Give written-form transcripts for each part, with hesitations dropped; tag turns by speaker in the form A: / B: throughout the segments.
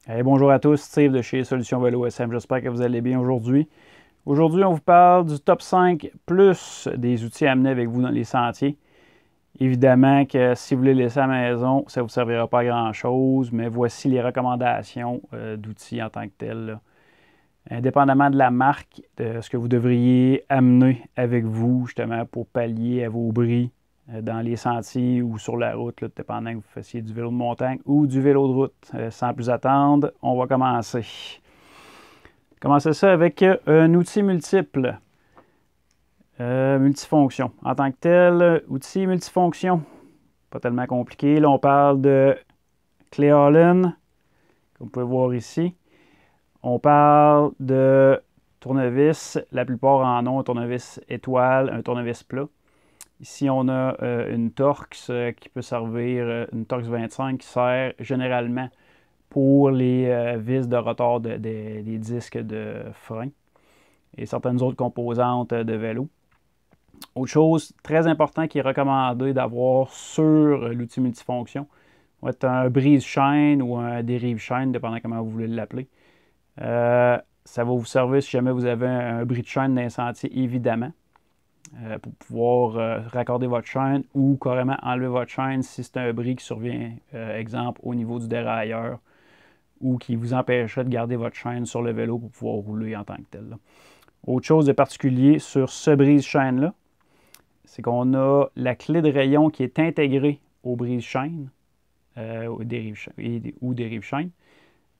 A: Hey, bonjour à tous, Steve de chez Solutions Vélo SM. J'espère que vous allez bien aujourd'hui. Aujourd'hui, on vous parle du top 5 plus des outils à amener avec vous dans les sentiers. Évidemment que si vous les laissez à la maison, ça ne vous servira pas à grand-chose, mais voici les recommandations d'outils en tant que tels, là. Indépendamment de la marque, de ce que vous devriez amener avec vous, justement, pour pallier à vos bris dans les sentiers ou sur la route, là, dépendant que vous fassiez du vélo de montagne ou du vélo de route. Sans plus attendre, on va commencer. Commencer ça avec un outil multiple, multifonction. En tant que tel, outil multifonction, pas tellement compliqué. Là, on parle de clé All-in, comme vous pouvez voir ici. On parle de tournevis. La plupart en ont un tournevis étoile, un tournevis plat. Ici, on a une Torx qui peut servir, une Torx 25 qui sert généralement pour les vis de rotor des disques de frein et certaines autres composantes de vélo. Autre chose très important qui est recommandé d'avoir sur l'outil multifonction va être un brise-chaîne ou un dérive-chaîne, dépendant comment vous voulez l'appeler. Ça va vous servir si jamais vous avez un bris de chaîne dans un sentier, évidemment, pour pouvoir raccorder votre chaîne ou carrément enlever votre chaîne si c'est un bris qui survient, exemple, au niveau du dérailleur ou qui vous empêcherait de garder votre chaîne sur le vélo pour pouvoir rouler en tant que tel, là. Autre chose de particulier sur ce brise-chaîne-là, c'est qu'on a la clé de rayon qui est intégrée au brise-chaîne ou dérive-chaîne.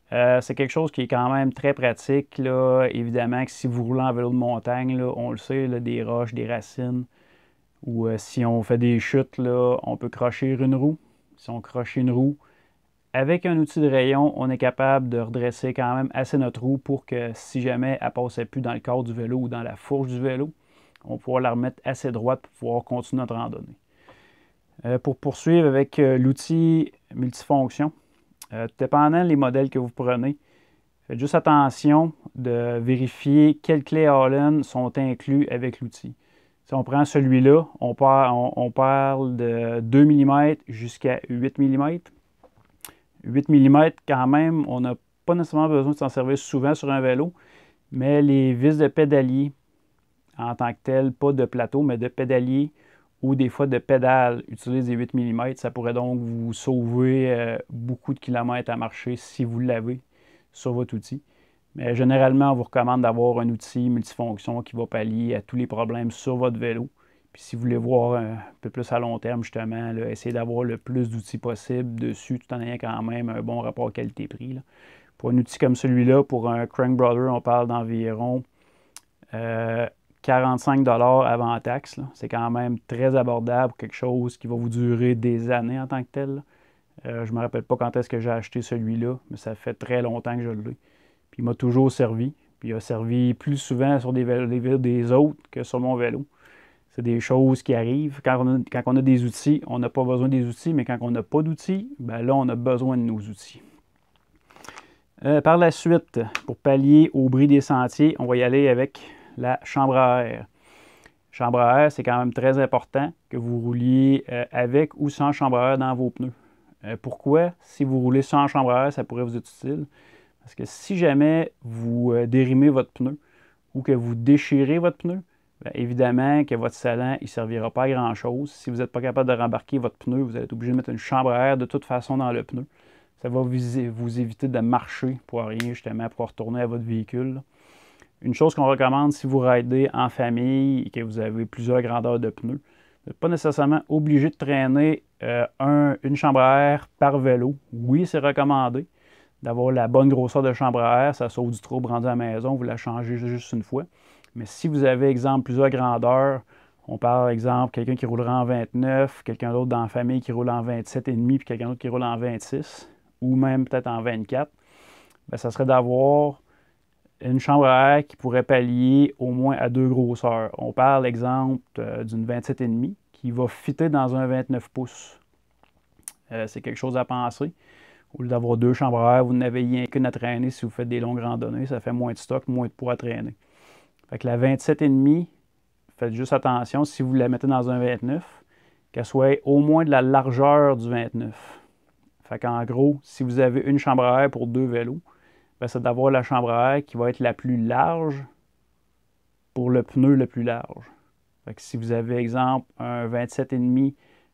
A: C'est quelque chose qui est quand même très pratique, là. Évidemment que si vous roulez en vélo de montagne, là, on le sait, là, des roches, des racines, ou si on fait des chutes, là, on peut crocher une roue. Si on croche une roue, avec un outil de rayon, on est capable de redresser quand même assez notre roue pour que si jamais elle ne passait plus dans le corps du vélo ou dans la fourche du vélo, on pourra la remettre assez droite pour pouvoir continuer notre randonnée. Pour poursuivre avec l'outil multifonction, dépendant des modèles que vous prenez, faites juste attention de vérifier quelles clés All-in sont inclus avec l'outil. Si on prend celui-là, on parle de 2 mm jusqu'à 8 mm. 8 mm, quand même, on n'a pas nécessairement besoin de s'en servir souvent sur un vélo, mais les vis de pédalier en tant que tel, pas de plateau, mais de pédalier ou des fois de pédale, utilisent des 8 mm. Ça pourrait donc vous sauver beaucoup de kilomètres à marcher si vous l'avez sur votre outil. Mais généralement, on vous recommande d'avoir un outil multifonction qui va pallier à tous les problèmes sur votre vélo. Puis si vous voulez voir un peu plus à long terme, justement, là, essayez d'avoir le plus d'outils possible dessus, tout en ayant quand même un bon rapport qualité-prix, là. Pour un outil comme celui-là, pour un Crank Brother, on parle d'environ 45 $ avant taxe. C'est quand même très abordable pour quelque chose qui va vous durer des années en tant que tel. Je ne me rappelle pas quand est-ce que j'ai acheté celui-là, mais ça fait très longtemps que je l'ai. Puis il m'a toujours servi. Puis il a servi plus souvent sur des vélos des autres que sur mon vélo. C'est des choses qui arrivent. Quand on a des outils, on n'a pas besoin des outils, mais quand on n'a pas d'outils, ben là, on a besoin de nos outils. Par la suite, pour pallier au bris des sentiers, on va y aller avec la chambre à air. Chambre à air, c'est quand même très important que vous rouliez avec ou sans chambre à air dans vos pneus. Pourquoi? Si vous roulez sans chambre à air, ça pourrait vous être utile. Parce que si jamais vous dérimez votre pneu ou que vous déchirez votre pneu, bien évidemment que votre scellant ne servira pas à grand-chose. Si vous n'êtes pas capable de rembarquer votre pneu, vous allez être obligé de mettre une chambre à air de toute façon dans le pneu. Ça va vous éviter de marcher pour rien, justement, pour retourner à votre véhicule. Une chose qu'on recommande si vous ridez en famille et que vous avez plusieurs grandeurs de pneus, vous n'êtes pas nécessairement obligé de traîner une chambre à air par vélo. Oui, c'est recommandé d'avoir la bonne grosseur de chambre à air. Ça sauve du trouble rendu à la maison. Vous la changez juste une fois. Mais si vous avez, exemple, plusieurs grandeurs, on parle, exemple, quelqu'un qui roulera en 29, quelqu'un d'autre dans la famille qui roule en 27,5, puis quelqu'un d'autre qui roule en 26, ou même peut-être en 24, bien, ça serait d'avoir une chambre à air qui pourrait pallier au moins à deux grosseurs. On parle, exemple, d'une 27,5 qui va fitter dans un 29 pouces. C'est quelque chose à penser. Au lieu d'avoir deux chambres à air, vous n'avez rien qu'une à traîner si vous faites des longues randonnées. Ça fait moins de stock, moins de poids à traîner. Fait que la 27,5, faites juste attention, si vous la mettez dans un 29, qu'elle soit au moins de la largeur du 29. Fait qu'en gros, si vous avez une chambre à air pour 2 vélos, ben, c'est d'avoir la chambre à air qui va être la plus large pour le pneu le plus large. Fait que si vous avez, exemple, un 27,5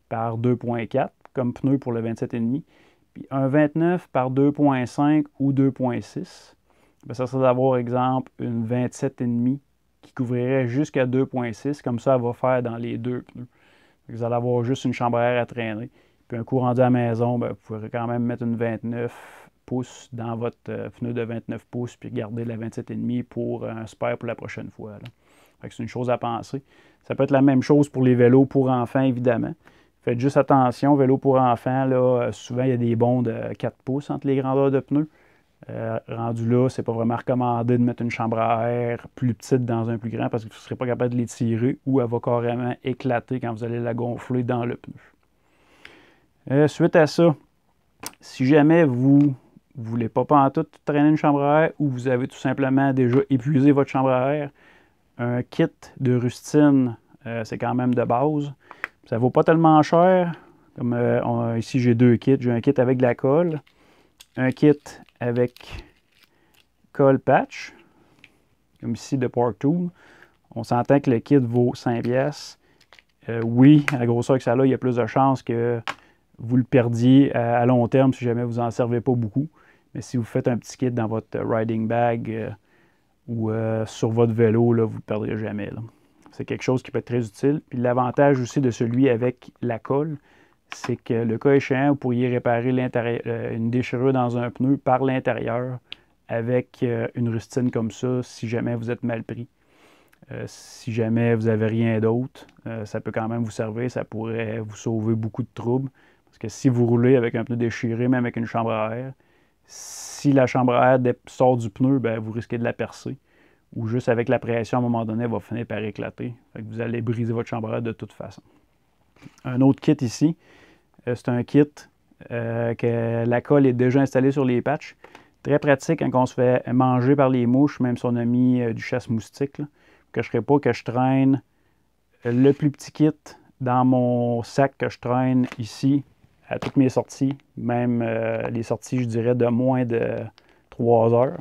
A: par 2,4 comme pneu pour le 27,5, puis un 29 par 2,5 ou 2,6, ben ça serait d'avoir, exemple, une 27,5 qui couvrirait jusqu'à 2,6, comme ça, elle va faire dans les deux pneus. Vous allez avoir juste une chambre à air à traîner. Puis un coup rendu à la maison, ben, vous pourrez quand même mettre une 29 pouces dans votre pneu de 29 pouces, puis garder la 27,5 pour un spare pour la prochaine fois. C'est une chose à penser. Ça peut être la même chose pour les vélos pour enfants, évidemment. Faites juste attention, vélo pour enfants, là, souvent il y a des bonds de 4 pouces entre les grandeurs de pneus. Rendu là, c'est pas vraiment recommandé de mettre une chambre à air plus petite dans un plus grand parce que vous ne serez pas capable de les tirer ou elle va carrément éclater quand vous allez la gonfler dans le pneu. Suite à ça, si jamais vous ne voulez pas pantoute traîner une chambre à air ou vous avez tout simplement déjà épuisé votre chambre à air, un kit de rustine, c'est quand même de base. Ça ne vaut pas tellement cher. Comme ici, j'ai 2 kits. J'ai un kit avec de la colle, un kit avec colle patch, comme ici de Park Tool. On s'entend que le kit vaut 5$. Oui, à la grosseur que ça a, il y a plus de chances que vous le perdiez à long terme si jamais vous n'en servez pas beaucoup. Mais si vous faites un petit kit dans votre riding bag ou sur votre vélo, là, vous ne le perdrez jamais. C'est quelque chose qui peut être très utile. Puis l'avantage aussi de celui avec la colle, c'est que le cas échéant, vous pourriez réparer une déchirure dans un pneu par l'intérieur avec une rustine comme ça si jamais vous êtes mal pris. Si jamais vous n'avez rien d'autre, ça peut quand même vous servir, ça pourrait vous sauver beaucoup de troubles. Parce que si vous roulez avec un pneu déchiré, même avec une chambre à air, si la chambre à air sort du pneu, ben, vous risquez de la percer. Ou juste avec la pression, à un moment donné, elle va finir par éclater. Fait que vous allez briser votre chambre à air de toute façon. Un autre kit ici, c'est un kit que la colle est déjà installée sur les patchs. Très pratique quand on se fait manger par les mouches, même si on a mis du chasse-moustique. Que je ne ferai pas que je traîne le plus petit kit dans mon sac que je traîne ici à toutes mes sorties, même les sorties, je dirais, de moins de 3 heures.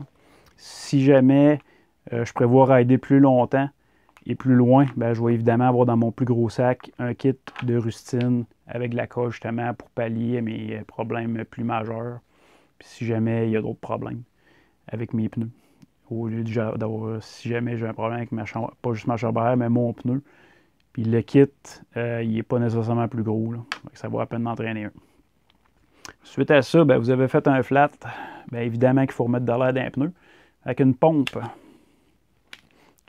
A: Si jamais je prévois rider plus longtemps et plus loin, ben, je vais évidemment avoir dans mon plus gros sac un kit de rustine avec de la colle justement pour pallier mes problèmes plus majeurs. Puis si jamais il y a d'autres problèmes avec mes pneus. Au lieu d'avoir, si jamais j'ai un problème avec ma chambre, pas juste ma chambre à air, mais mon pneu. Puis le kit, il n'est pas nécessairement plus gros. Là. Ça vaut à peine d'entraîner un. Suite à ça, ben, vous avez fait un flat. Bien, évidemment qu'il faut remettre de l'air dans les pneus avec une pompe.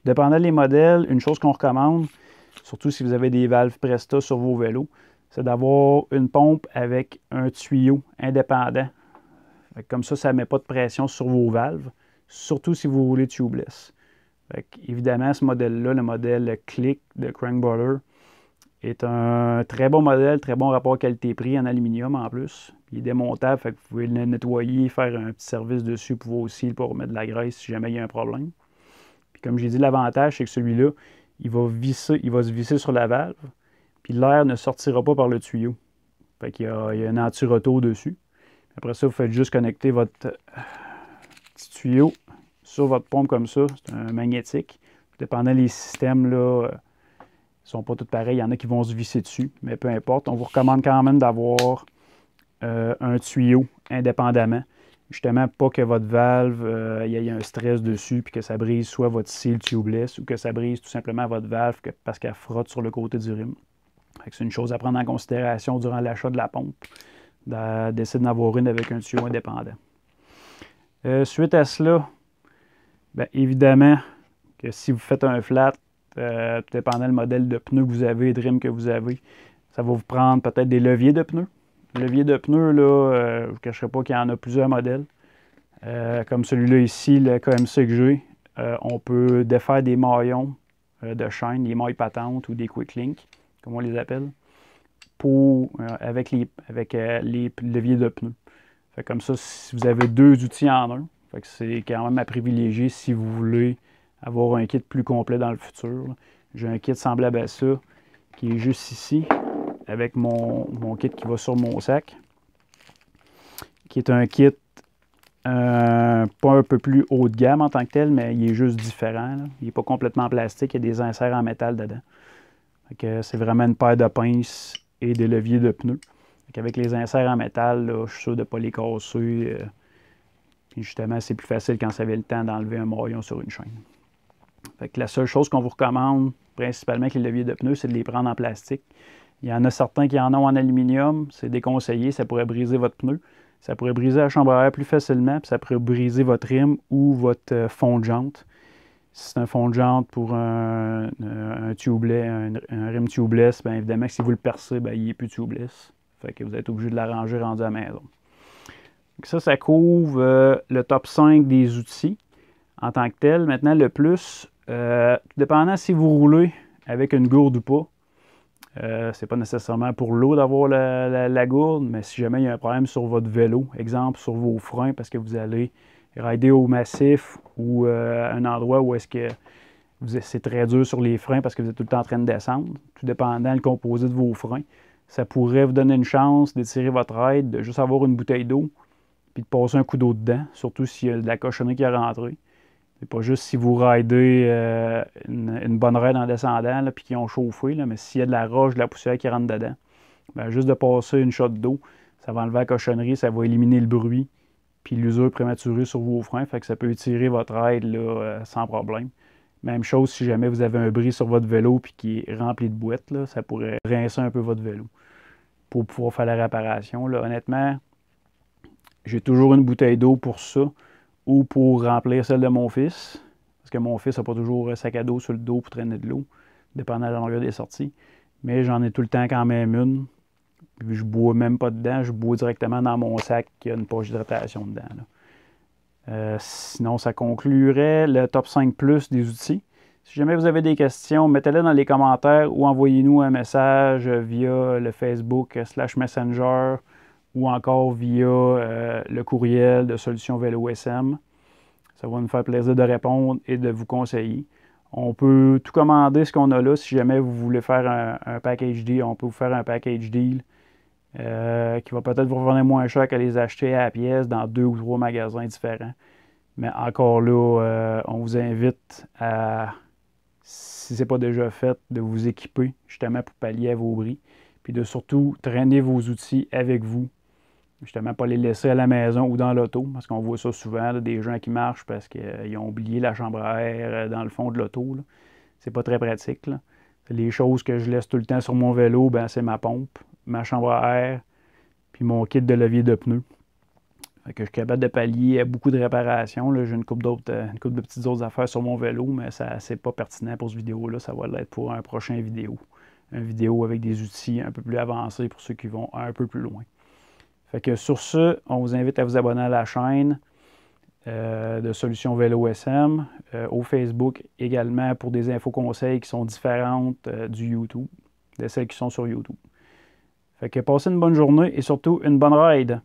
A: Dépendant des modèles, une chose qu'on recommande, surtout si vous avez des valves Presta sur vos vélos, c'est d'avoir une pompe avec un tuyau indépendant. Comme ça ne met pas de pression sur vos valves, surtout si vous roulez tubeless. Évidemment, ce modèle-là, le modèle Click de Crankbutter, est un très bon modèle, très bon rapport qualité-prix en aluminium en plus. Il est démontable, fait que vous pouvez le nettoyer, faire un petit service dessus pour vos cils pour remettre de la graisse si jamais il y a un problème. Puis comme j'ai dit, l'avantage, c'est que celui-là, il va se visser sur la valve, puis l'air ne sortira pas par le tuyau. Fait qu'il y a un anti-roto dessus. Après ça, vous faites juste connecter votre petit tuyau sur votre pompe comme ça. C'est un magnétique. Dépendant des systèmes, là, ils ne sont pas tous pareils. Il y en a qui vont se visser dessus, mais peu importe. On vous recommande quand même d'avoir un tuyau indépendamment. Justement, pas que votre valve, il y ait un stress dessus puis que ça brise soit votre seal tubeless ou que ça brise tout simplement votre valve parce qu'elle frotte sur le côté du rim. C'est une chose à prendre en considération durant l'achat de la pompe, d'essayer d'en avoir une avec un tuyau indépendant. Suite à cela, bien, évidemment que si vous faites un flat, tout dépendant du modèle de pneus que vous avez et de rim que vous avez, ça va vous prendre peut-être des leviers de pneus. Levier de pneus, là, je ne vous cacherai pas qu'il y en a plusieurs modèles. Comme celui-là ici, le KMC que j'ai, on peut défaire des maillons de chaîne, des mailles patentes ou des quick link, comme on les appelle, avec les leviers de pneus. Fait comme ça, si vous avez 2 outils en un, c'est quand même à privilégier si vous voulez avoir un kit plus complet dans le futur. J'ai un kit semblable à ça qui est juste ici, avec mon kit qui va sur mon sac. qui est un kit pas un peu plus haut de gamme en tant que tel, mais il est juste différent, là. Il n'est pas complètement en plastique, il y a des inserts en métal dedans. C'est vraiment une paire de pinces et des leviers de pneus. Avec les inserts en métal, là, je suis sûr de ne pas les casser. Puis justement, c'est plus facile quand ça avait le temps d'enlever un maillon sur une chaîne. La seule chose qu'on vous recommande, principalement avec les leviers de pneus, c'est de les prendre en plastique. Il y en a certains qui en ont en aluminium, c'est déconseillé, ça pourrait briser votre pneu. Ça pourrait briser la chambre à air plus facilement, puis ça pourrait briser votre rime ou votre fond de jante. Si c'est un fond de jante pour un tubeless, un rim tubeless, bien évidemment que si vous le percez, bien, il n'est plus tubeless. Fait que vous êtes obligé de l'arranger rendu à la maison. Donc ça couvre le top 5 des outils en tant que tel. Maintenant, le plus, tout dépendant si vous roulez avec une gourde ou pas. C'est pas nécessairement pour l'eau d'avoir la gourde, mais si jamais il y a un problème sur votre vélo, exemple sur vos freins, parce que vous allez rider au massif ou à un endroit où est-ce que c'est très dur sur les freins parce que vous êtes tout le temps en train de descendre, tout dépendant le composé de vos freins, ça pourrait vous donner une chance d'étirer votre aide, de juste avoir une bouteille d'eau, puis de passer un coup d'eau dedans, surtout s'il y a de la cochonnerie qui est rentrée. C'est pas juste si vous ridez une bonne raide en descendant, là, puis qui ont chauffé, là, mais s'il y a de la roche, de la poussière qui rentre dedans, bien, juste de passer une shot d'eau, ça va enlever la cochonnerie, ça va éliminer le bruit, puis l'usure prématurée sur vos freins, fait que ça peut étirer votre aide là, sans problème. Même chose si jamais vous avez un bris sur votre vélo puis qui est rempli de boîtes, là, ça pourrait rincer un peu votre vélo pour pouvoir faire la réparation. Là. Honnêtement, j'ai toujours une bouteille d'eau pour ça ou pour remplir celle de mon fils. Parce que mon fils n'a pas toujours un sac à dos sur le dos pour traîner de l'eau, dépendant de la longueur des sorties. Mais j'en ai tout le temps quand même une. Puis je ne bois même pas dedans, je bois directement dans mon sac qui a une poche d'hydratation dedans. Sinon, ça conclurait le top 5 plus des outils. Si jamais vous avez des questions, mettez-les dans les commentaires ou envoyez-nous un message via le Facebook /Messenger ou encore via le courriel de Solutions Vélo SM. Ça va nous faire plaisir de répondre et de vous conseiller. On peut tout commander ce qu'on a là. Si jamais vous voulez faire un package deal, on peut vous faire un package deal qui va peut-être vous revenir moins cher que les acheter à la pièce dans 2 ou 3 magasins différents. Mais encore là, on vous invite à, si ce n'est pas déjà fait, de vous équiper justement pour pallier à vos bris. Puis de surtout traîner vos outils avec vous. Justement, pas les laisser à la maison ou dans l'auto, parce qu'on voit ça souvent, là, des gens qui marchent parce qu'ils ont oublié la chambre à air dans le fond de l'auto. C'est pas très pratique. Là. Les choses que je laisse tout le temps sur mon vélo, ben, c'est ma pompe, ma chambre à air, puis mon kit de levier de pneus. Fait que je suis capable de pallier à beaucoup de réparations. J'ai une couple de petites autres affaires sur mon vélo, mais ça c'est pas pertinent pour cette vidéo-là. Ça va l'être pour un prochain vidéo. Une vidéo avec des outils un peu plus avancés pour ceux qui vont un peu plus loin. Fait que sur ce, on vous invite à vous abonner à la chaîne de Solutions Vélo SM, au Facebook également pour des infos conseils qui sont différentes du YouTube, de celles qui sont sur YouTube. Fait que passez une bonne journée et surtout une bonne ride!